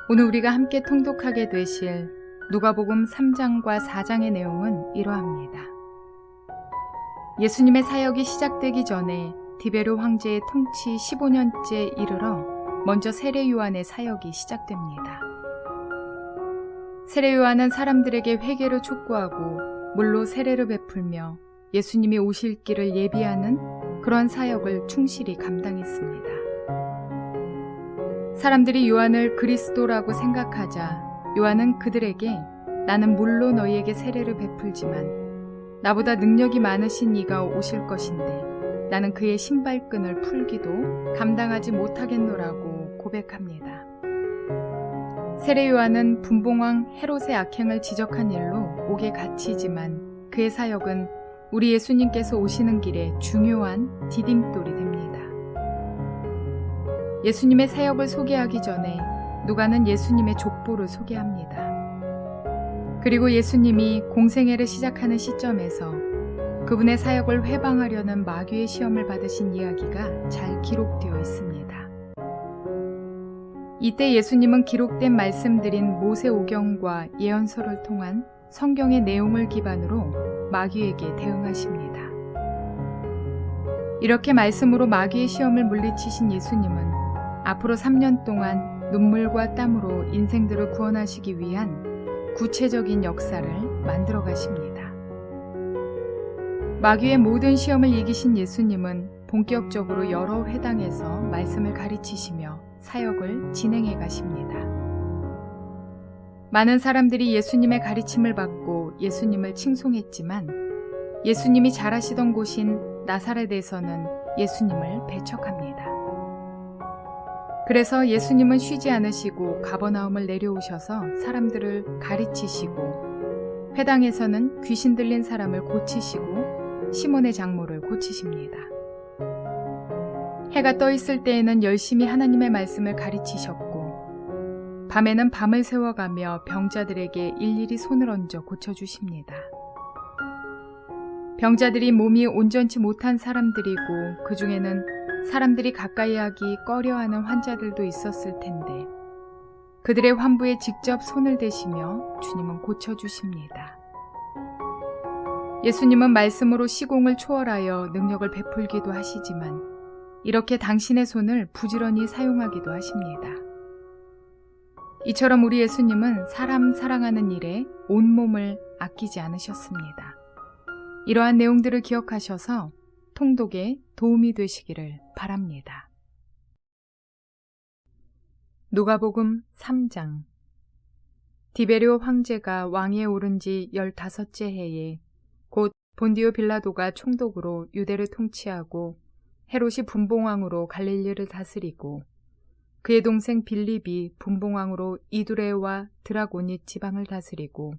오늘 우리가 함께 통독하게 되실 누가복음 3장과 4장의 내용은 이러합니다. 예수님의 사역이 시작되기 전에 디베르 황제의 통치 15년째 이르러 먼저 세례 요한의 사역이 시작됩니다. 세례 요한은 사람들에게 회개를 촉구하고 물로 세례를 베풀며 예수님이 오실 길을 예비하는 그러한 사역을 충실히 감당했습니다. 사람들이 요한을 그리스도라고 생각하자 요한은 그들에게 나는 물로 너희에게 세례를 베풀지만 나보다 능력이 많으신 이가 오실 것인데 나는 그의 신발끈을 풀기도 감당하지 못하겠노라고 고백합니다. 세례 요한은 분봉왕 헤롯의 악행을 지적한 일로 옥에 갇히지만 그의 사역은 우리 예수님께서 오시는 길에 중요한 디딤돌이 됩니다. 예수님의 사역을 소개하기 전에 누가는 예수님의 족보를 소개합니다. 그리고 예수님이 공생애를 시작하는 시점에서 그분의 사역을 회방하려는 마귀의 시험을 받으신 이야기가 잘 기록되어 있습니다. 이때 예수님은 기록된 말씀드린 모세오경과 예언서를 통한 성경의 내용을 기반으로 마귀에게 대응하십니다. 이렇게 말씀으로 마귀의 시험을 물리치신 예수님은 앞으로 3년 동안 눈물과 땀으로 인생들을 구원하시기 위한 구체적인 역사를 만들어 가십니다. 마귀의 모든 시험을 이기신 예수님은 본격적으로 여러 회당에서 말씀을 가르치시며 사역을 진행해 가십니다. 많은 사람들이 예수님의 가르침을 받고 예수님을 칭송했지만 예수님이 자라시던 곳인 나사렛에서는 예수님을 배척합니다. 그래서 예수님은 쉬지 않으시고 가버나움을 내려오셔서 사람들을 가르치시고 회당에서는 귀신 들린 사람을 고치시고 시몬의 장모를 고치십니다. 해가 떠 있을 때에는 열심히 하나님의 말씀을 가르치셨고 밤에는 밤을 새워가며 병자들에게 일일이 손을 얹어 고쳐주십니다. 병자들이 몸이 온전치 못한 사람들이고 그 중에는 사람들이 가까이 하기 꺼려하는 환자들도 있었을 텐데 그들의 환부에 직접 손을 대시며 주님은 고쳐주십니다. 예수님은 말씀으로 시공을 초월하여 능력을 베풀기도 하시지만 이렇게 당신의 손을 부지런히 사용하기도 하십니다. 이처럼 우리 예수님은 사람 사랑하는 일에 온몸을 아끼지 않으셨습니다. 이러한 내용들을 기억하셔서 통독에 도움이 되시기를 바랍니다. 누가복음 3장. 디베르 황제가 왕위에 오른 지 15째 해에 곧 본디오 빌라도가 총독으로 유대를 통치하고 헤롯이 분봉왕으로 갈릴리를 다스리고 그의 동생 빌립이 분봉왕으로 이두레와 드라고닛 지방을 다스리고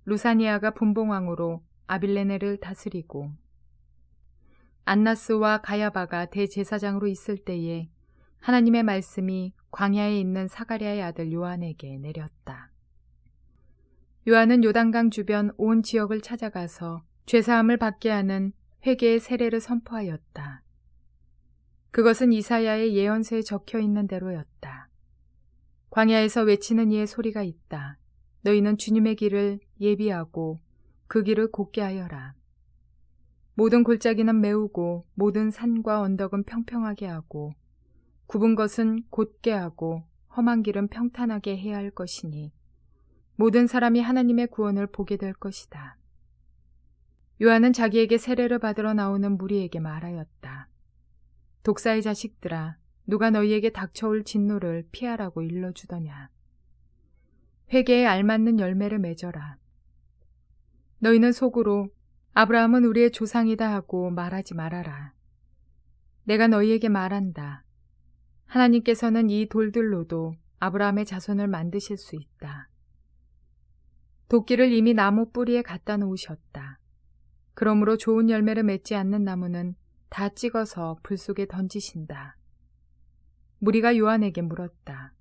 루사니아가 분봉왕으로 아빌레네를 다스리고 안나스와 가야바가 대제사장으로 있을 때에 하나님의 말씀이 광야에 있는 사가랴의 아들 요한에게 내렸다. 요한은 요단강 주변 온 지역을 찾아가서 죄사함을 받게 하는 회개의 세례를 선포하였다. 그것은 이사야의 예언서에 적혀 있는 대로였다. 광야에서 외치는 이의 소리가 있다. 너희는 주님의 길을 예비하고 그 길을 곧게 하여라. 모든 골짜기는 메우고 모든 산과 언덕은 평평하게 하고 굽은 것은 곧게 하고 험한 길은 평탄하게 해야 할 것이니 모든 사람이 하나님의 구원을 보게 될 것이다. 요한은 자기에게 세례를 받으러 나오는 무리에게 말하였다. 독사의 자식들아, 누가 너희에게 닥쳐올 진노를 피하라고 일러주더냐. 회개에 알맞는 열매를 맺어라. 너희는 속으로 아브라함은 우리의 조상이다 하고 말하지 말아라. 내가 너희에게 말한다. 하나님께서는 이 돌들로도 아브라함의 자손을 만드실 수 있다. 도끼를 이미 나무 뿌리에 갖다 놓으셨다. 그러므로 좋은 열매를 맺지 않는 나무는 다 찍어서 불 속에 던지신다. 무리가 요한에게 물었다.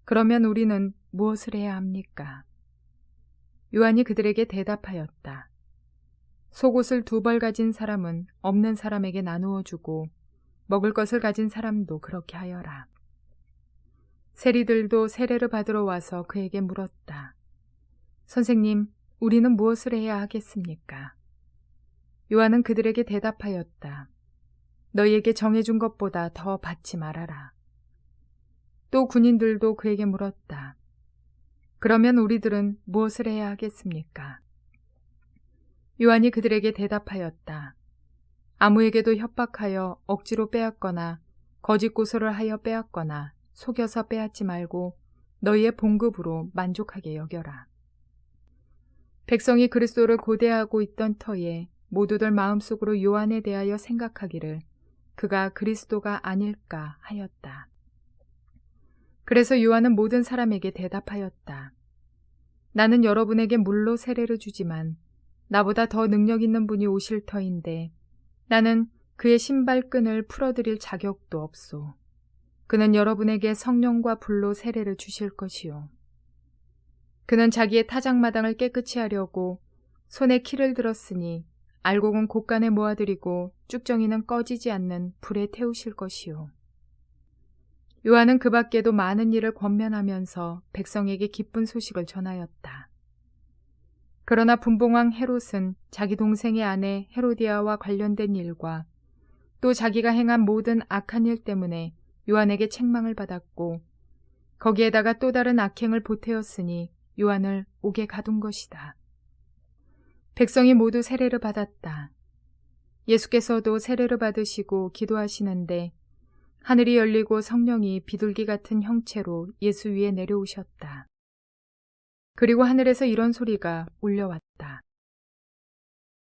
그러면 우리는 무엇을 해야 합니까? 요한이 그들에게 대답하였다. 속옷을 2벌 가진 사람은 없는 사람에게 나누어 주고 먹을 것을 가진 사람도 그렇게 하여라. 세리들도 세례를 받으러 와서 그에게 물었다. 선생님, 우리는 무엇을 해야 하겠습니까? 요한은 그들에게 대답하였다. 너희에게 정해준 것보다 더 받지 말아라. 또 군인들도 그에게 물었다. 그러면 우리들은 무엇을 해야 하겠습니까? 요한이 그들에게 대답하였다. 아무에게도 협박하여 억지로 빼앗거나 거짓 고소를 하여 빼앗거나 속여서 빼앗지 말고 너희의 봉급으로 만족하게 여겨라. 백성이 그리스도를 고대하고 있던 터에 모두들 마음속으로 요한에 대하여 생각하기를 그가 그리스도가 아닐까 하였다. 그래서 요한은 모든 사람에게 대답하였다. 나는 여러분에게 물로 세례를 주지만 나보다 더 능력 있는 분이 오실 터인데 나는 그의 신발끈을 풀어드릴 자격도 없소. 그는 여러분에게 성령과 불로 세례를 주실 것이요. 그는 자기의 타작마당을 깨끗이 하려고 손에 키를 들었으니 알곡은 곳간에 모아들이고 쭉정이는 꺼지지 않는 불에 태우실 것이요. 요한은 그 밖에도 많은 일을 권면하면서 백성에게 기쁜 소식을 전하였다. 그러나 분봉왕 헤롯은 자기 동생의 아내 헤로디아와 관련된 일과 또 자기가 행한 모든 악한 일 때문에 요한에게 책망을 받았고 거기에다가 또 다른 악행을 보태었으니 요한을 옥에 가둔 것이다. 백성이 모두 세례를 받았다. 예수께서도 세례를 받으시고 기도하시는데 하늘이 열리고 성령이 비둘기 같은 형체로 예수 위에 내려오셨다. 그리고 하늘에서 이런 소리가 울려왔다.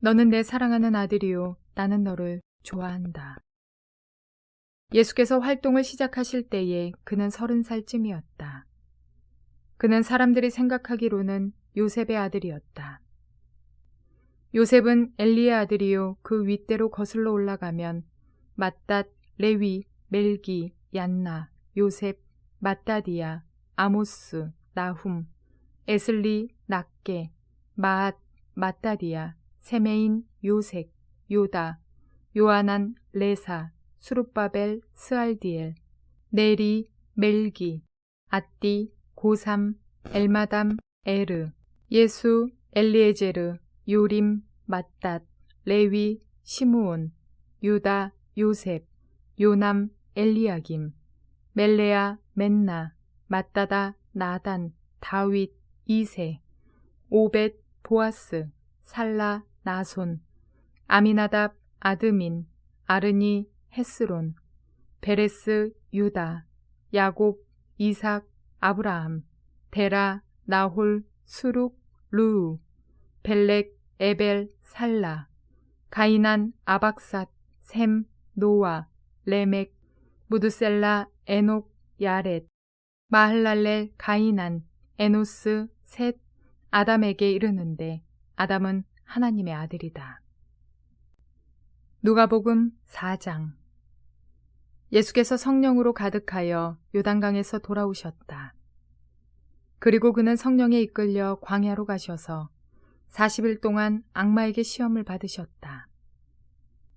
너는 내 사랑하는 아들이요, 나는 너를 좋아한다. 예수께서 활동을 시작하실 때에 그는 30살쯤이었다. 그는 사람들이 생각하기로는 요셉의 아들이었다. 요셉은 엘리의 아들이요 그 윗대로 거슬러 올라가면 맏닷, 레위, 멜기, 얀나, 요셉, 맏다디아, 아모스, 나훔, 에슬리, 낫게, 마앗, 맏다디아, 세메인, 요색, 요다, 요하난, 레사, 수룹바벨, 스알디엘, 네리, 멜기, 앗디, 고삼, 엘마담, 에르, 예수, 엘리에제르, 요림, 맏닷, 레위, 시므온, 유다, 요셉, 요남, 엘리야김, 멜레아, 맨나, 맏다다, 나단, 다윗, 이세, 오벳, 보아스, 살라, 나손, 아미나답, 아드민, 아르니, 헤스론, 베레스, 유다, 야곱, 이삭, 아브라함, 데라, 나홀, 수룩, 르우, 벨렉, 에벨, 살라, 가이난, 아박삿, 셈, 노아, 레멕, 무드셀라, 에녹, 야렛, 마할랄렐, 가이난, 에노스, 셋, 아담에게 이르는데 아담은 하나님의 아들이다. 누가복음 4장. 예수께서 성령으로 가득하여 요단강에서 돌아오셨다. 그리고 그는 성령에 이끌려 광야로 가셔서 40일 동안 악마에게 시험을 받으셨다.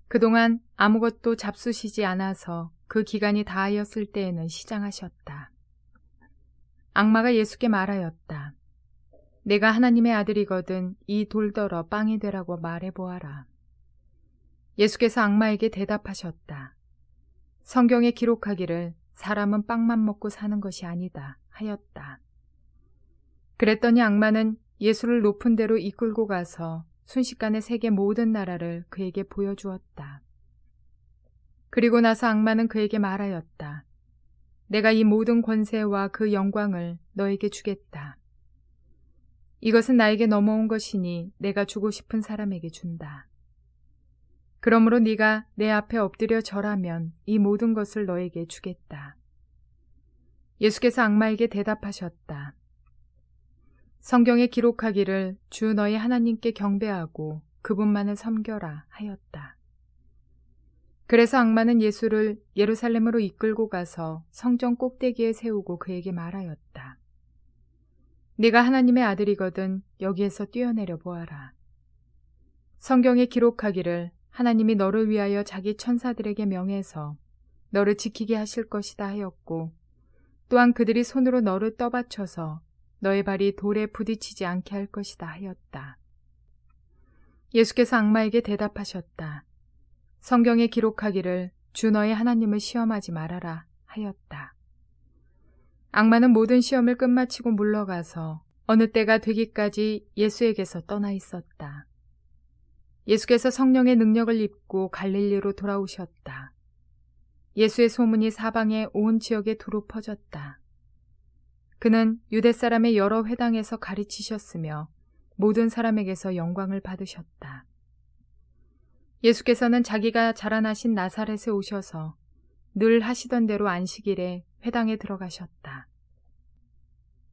그동안 아무것도 잡수시지 않아서 그 기간이 다하였을 때에는 시장하셨다. 악마가 예수께 말하였다. 내가 하나님의 아들이거든 이 돌더러 빵이 되라고 말해보아라. 예수께서 악마에게 대답하셨다. 성경에 기록하기를 사람은 빵만 먹고 사는 것이 아니다 하였다. 그랬더니 악마는 예수를 높은 데로 이끌고 가서 순식간에 세계 모든 나라를 그에게 보여주었다. 그리고 나서 악마는 그에게 말하였다. 내가 이 모든 권세와 그 영광을 너에게 주겠다. 이것은 나에게 넘어온 것이니 내가 주고 싶은 사람에게 준다. 그러므로 네가 내 앞에 엎드려 절하면 이 모든 것을 너에게 주겠다. 예수께서 악마에게 대답하셨다. 성경에 기록하기를 주 너희 하나님께 경배하고 그분만을 섬겨라 하였다. 그래서 악마는 예수를 예루살렘으로 이끌고 가서 성전 꼭대기에 세우고 그에게 말하였다. 네가 하나님의 아들이거든 여기에서 뛰어내려 보아라. 성경에 기록하기를 하나님이 너를 위하여 자기 천사들에게 명해서 너를 지키게 하실 것이다 하였고 또한 그들이 손으로 너를 떠받쳐서 너의 발이 돌에 부딪히지 않게 할 것이다 하였다. 예수께서 악마에게 대답하셨다. 성경에 기록하기를 주 너의 하나님을 시험하지 말아라 하였다. 악마는 모든 시험을 끝마치고 물러가서 어느 때가 되기까지 예수에게서 떠나 있었다. 예수께서 성령의 능력을 입고 갈릴리로 돌아오셨다. 예수의 소문이 사방의 온 지역에 두루 퍼졌다. 그는 유대 사람의 여러 회당에서 가르치셨으며 모든 사람에게서 영광을 받으셨다. 예수께서는 자기가 자라나신 나사렛에 오셔서 늘 하시던 대로 안식일에 회당에 들어가셨다.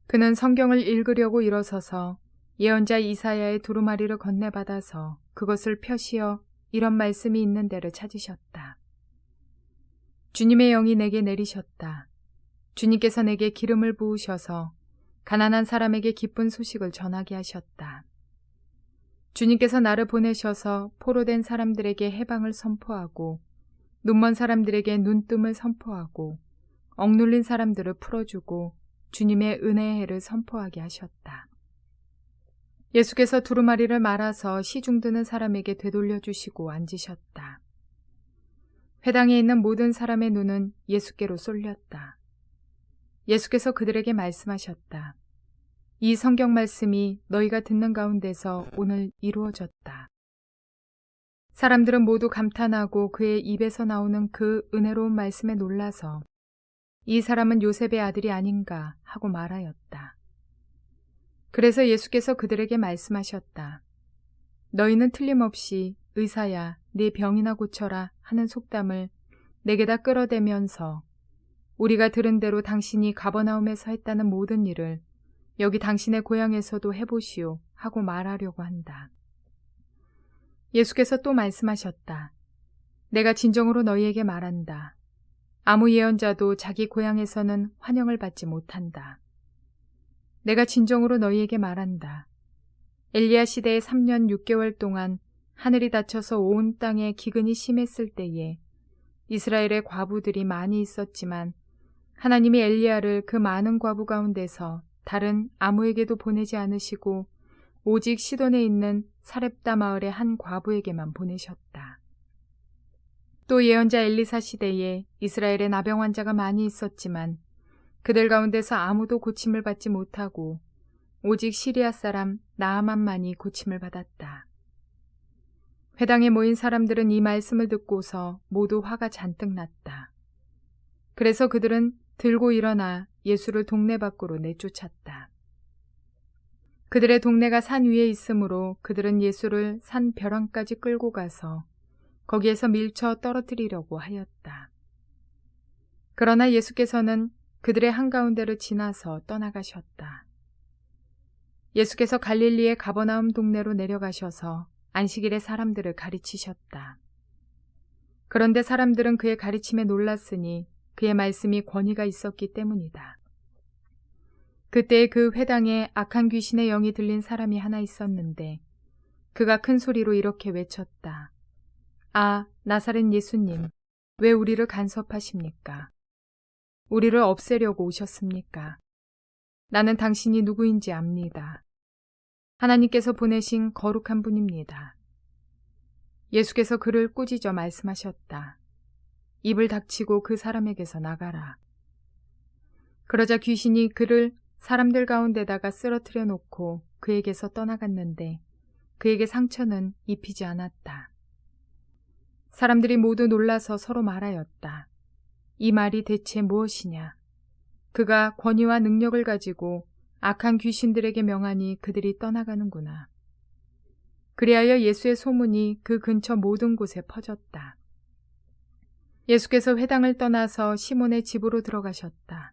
그는 성경을 읽으려고 일어서서 예언자 이사야의 두루마리를 건네받아서 그것을 펴시어 이런 말씀이 있는 데를 찾으셨다. 주님의 영이 내게 내리셨다. 주님께서 내게 기름을 부으셔서 가난한 사람에게 기쁜 소식을 전하게 하셨다. 주님께서 나를 보내셔서 포로된 사람들에게 해방을 선포하고 눈먼 사람들에게 눈뜸을 선포하고 억눌린 사람들을 풀어주고 주님의 은혜의 해를 선포하게 하셨다. 예수께서 두루마리를 말아서 시중 드는 사람에게 되돌려 주시고 앉으셨다. 회당에 있는 모든 사람의 눈은 예수께로 쏠렸다. 예수께서 그들에게 말씀하셨다. 이 성경 말씀이 너희가 듣는 가운데서 오늘 이루어졌다. 사람들은 모두 감탄하고 그의 입에서 나오는 그 은혜로운 말씀에 놀라서 이 사람은 요셉의 아들이 아닌가 하고 말하였다. 그래서 예수께서 그들에게 말씀하셨다. 너희는 틀림없이 의사야 네 병이나 고쳐라 하는 속담을 내게다 끌어대면서 우리가 들은 대로 당신이 가버나움에서 했다는 모든 일을 여기 당신의 고향에서도 해보시오 하고 말하려고 한다. 예수께서 또 말씀하셨다. 내가 진정으로 너희에게 말한다. 아무 예언자도 자기 고향에서는 환영을 받지 못한다. 내가 진정으로 너희에게 말한다. 엘리야 시대의 3년 6개월 동안 하늘이 닫혀서 온 땅에 기근이 심했을 때에 이스라엘의 과부들이 많이 있었지만 하나님이 엘리야를 그 많은 과부 가운데서 다른 아무에게도 보내지 않으시고 오직 시돈에 있는 사렙다 마을의 한 과부에게만 보내셨다. 또 예언자 엘리사 시대에 이스라엘에 나병 환자가 많이 있었지만 그들 가운데서 아무도 고침을 받지 못하고 오직 시리아 사람 나아만만이 고침을 받았다. 회당에 모인 사람들은 이 말씀을 듣고서 모두 화가 잔뜩 났다. 그래서 그들은 들고 일어나 예수를 동네 밖으로 내쫓았다. 그들의 동네가 산 위에 있으므로 그들은 예수를 산 벼랑까지 끌고 가서 거기에서 밀쳐 떨어뜨리려고 하였다. 그러나 예수께서는 그들의 한가운데를 지나서 떠나가셨다. 예수께서 갈릴리의 가버나움 동네로 내려가셔서 안식일에 사람들을 가르치셨다. 그런데 사람들은 그의 가르침에 놀랐으니 그의 말씀이 권위가 있었기 때문이다. 그때 그 회당에 악한 귀신의 영이 들린 사람이 하나 있었는데 그가 큰 소리로 이렇게 외쳤다. 아, 나사렛 예수님, 왜 우리를 간섭하십니까? 우리를 없애려고 오셨습니까? 나는 당신이 누구인지 압니다. 하나님께서 보내신 거룩한 분입니다. 예수께서 그를 꾸짖어 말씀하셨다. 입을 닥치고 그 사람에게서 나가라. 그러자 귀신이 그를 사람들 가운데다가 쓰러뜨려 놓고 그에게서 떠나갔는데 그에게 상처는 입히지 않았다. 사람들이 모두 놀라서 서로 말하였다. 이 말이 대체 무엇이냐? 그가 권위와 능력을 가지고 악한 귀신들에게 명하니 그들이 떠나가는구나. 그리하여 예수의 소문이 그 근처 모든 곳에 퍼졌다. 예수께서 회당을 떠나서 시몬의 집으로 들어가셨다.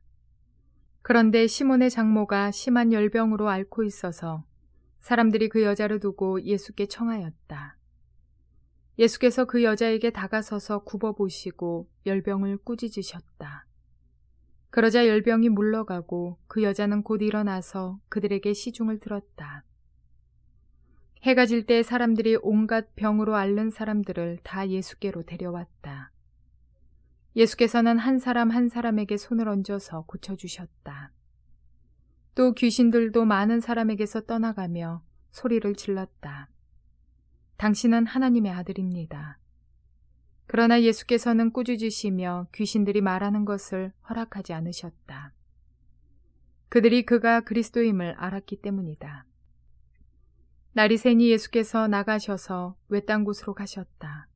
그런데 시몬의 장모가 심한 열병으로 앓고 있어서 사람들이 그 여자를 두고 예수께 청하였다. 예수께서 그 여자에게 다가서서 굽어보시고 열병을 꾸짖으셨다. 그러자 열병이 물러가고 그 여자는 곧 일어나서 그들에게 시중을 들었다. 해가 질 때 사람들이 온갖 병으로 앓는 사람들을 다 예수께로 데려왔다. 예수께서는 한 사람 한 사람에게 손을 얹어서 고쳐주셨다. 또 귀신들도 많은 사람에게서 떠나가며 소리를 질렀다. 당신은 하나님의 아들입니다. 그러나 예수께서는 꾸짖으시며 귀신들이 말하는 것을 허락하지 않으셨다. 그들이 그가 그리스도임을 알았기 때문이다. 날이 새니 예수께서 나가셔서 외딴 곳으로 가셨다.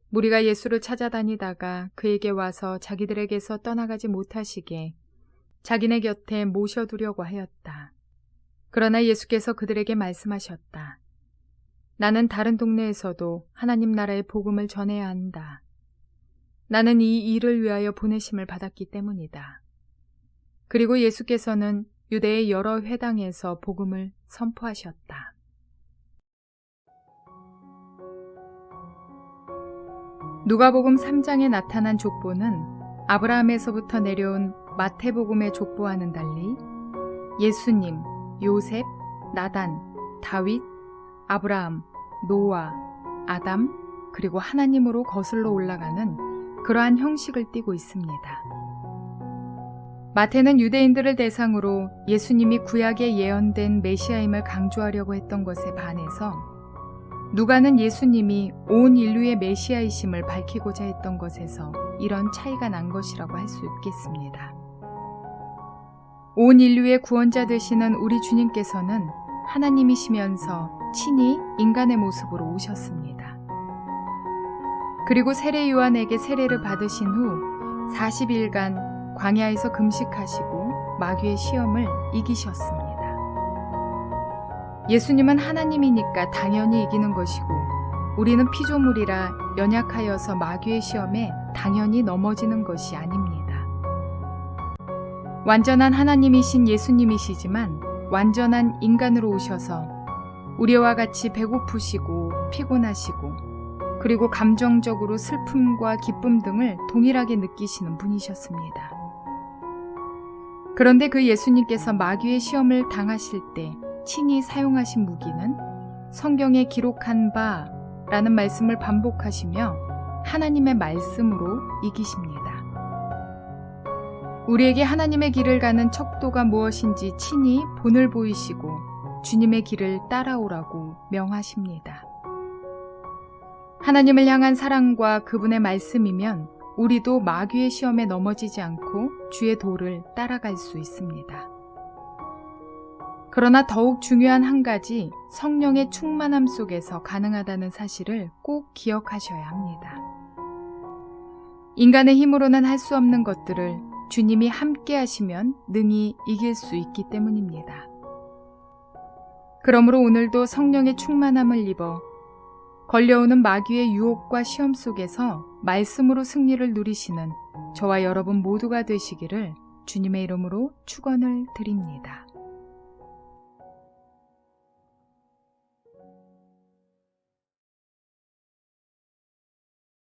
무리가 예수를 찾아다니다가 그에게 와서 자기들에게서 떠나가지 못하시게 자기네 곁에 모셔두려고 하였다. 그러나 예수께서 그들에게 말씀하셨다. 나는 다른 동네에서도 하나님 나라의 복음을 전해야 한다. 나는 이 일을 위하여 보내심을 받았기 때문이다. 그리고 예수께서는 유대의 여러 회당에서 복음을 선포하셨다. 누가복음 3장에 나타난 족보는 아브라함에서부터 내려온 마태복음의 족보와는 달리 예수님, 요셉, 나단, 다윗, 아브라함, 노아, 아담, 그리고 하나님으로 거슬러 올라가는 그러한 형식을 띠고 있습니다. 마태는 유대인들을 대상으로 예수님이 구약에 예언된 메시아임을 강조하려고 했던 것에 반해서 누가는 예수님이 온 인류의 메시아이심을 밝히고자 했던 것에서 이런 차이가 난 것이라고 할 수 있겠습니다. 온 인류의 구원자 되시는 우리 주님께서는 하나님이시면서 친히 인간의 모습으로 오셨습니다. 그리고 세례 요한에게 세례를 받으신 후 40일간 광야에서 금식하시고 마귀의 시험을 이기셨습니다. 예수님은 하나님이니까 당연히 이기는 것이고 우리는 피조물이라 연약하여서 마귀의 시험에 당연히 넘어지는 것이 아닙니다. 완전한 하나님이신 예수님이시지만 완전한 인간으로 오셔서 우리와 같이 배고프시고 피곤하시고 그리고 감정적으로 슬픔과 기쁨 등을 동일하게 느끼시는 분이셨습니다. 그런데 그 예수님께서 마귀의 시험을 당하실 때 친히 사용하신 무기는 성경에 기록한 바라는 말씀을 반복하시며 하나님의 말씀으로 이기십니다. 우리에게 하나님의 길을 가는 척도가 무엇인지 친히 본을 보이시고 주님의 길을 따라오라고 명하십니다. 하나님을 향한 사랑과 그분의 말씀이면 우리도 마귀의 시험에 넘어지지 않고 주의 도를 따라갈 수 있습니다. 그러나 더욱 중요한 한 가지, 성령의 충만함 속에서 가능하다는 사실을 꼭 기억하셔야 합니다. 인간의 힘으로는 할 수 없는 것들을 주님이 함께 하시면 능히 이길 수 있기 때문입니다. 그러므로 오늘도 성령의 충만함을 입어 걸려오는 마귀의 유혹과 시험 속에서 말씀으로 승리를 누리시는 저와 여러분 모두가 되시기를 주님의 이름으로 축원을 드립니다.